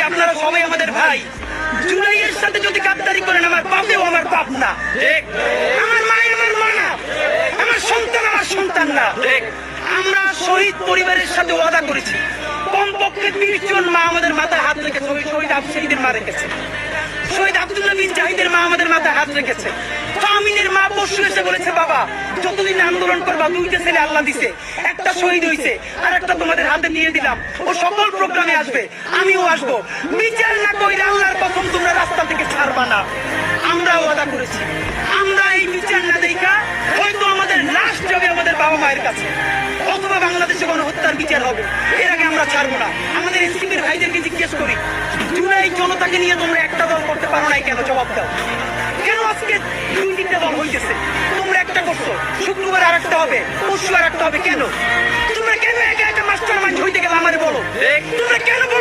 আপনারা সবাই আমাদের ভাই। জুলাইয়ের সাথে যদি গাদ্দারি করেন, আমার বাপেও আমার বাপ না, আমার মায়ের আমার মা না, আমার সন্তান আমার সন্তান না। আমরা শহীদ পরিবারের সাথে ওয়াদা করেছি, কমপক্ষে 30 জন মা আমাদের মাথায় হাত রেখেছে। শহীদ আফসারিদের মা রেখেছে, শহীদ আব্দুল্লাহ বিন জাহিদের মা আমাদের মাথায় হাত রেখেছে। আমিনের মা পরশু এসে বলেছে, বাবা যতদিন আন্দোলন করবা, 2টা ছেলে আল্লাহ দিছে, একটা শহীদ হয়েছে, আর একটা তোমাদের হাতে দিয়ে দিলাম, ও সকল প্রোগ্রামে আসবে, আমিও আসবো। বিচার না কইরা আল্লাহর কসম তোমরা রাস্তা থেকে ছাড়বা না। আমরা ওয়াদা করেছি, আমরা এই বিচার না দেখা হয়তো আমাদের লাশ যাবে আমাদের বাবা মায়ের কাছে, অথবা বাংলাদেশে গণহত্যার বিচার হবে। এর আগে আমরা ছাড়বো না। আমাদের এসপির ভাইদেরকে জিজ্ঞেস করি, জুলাই জনতাকে নিয়ে তোমরা একটা দল করতে পারো নাই কেন? জবাব দাও। কেন আজকে 2-3টা দল হইতেছে? তোমরা একটা করছো, শুক্রবার আর একটা হবে, পরশু আর একটা হবে, কেন? তোমরা কেন একা একা মাস্টার মাইন্ড হইতে গেলে আমাদের বলো, তোমরা কেন বলো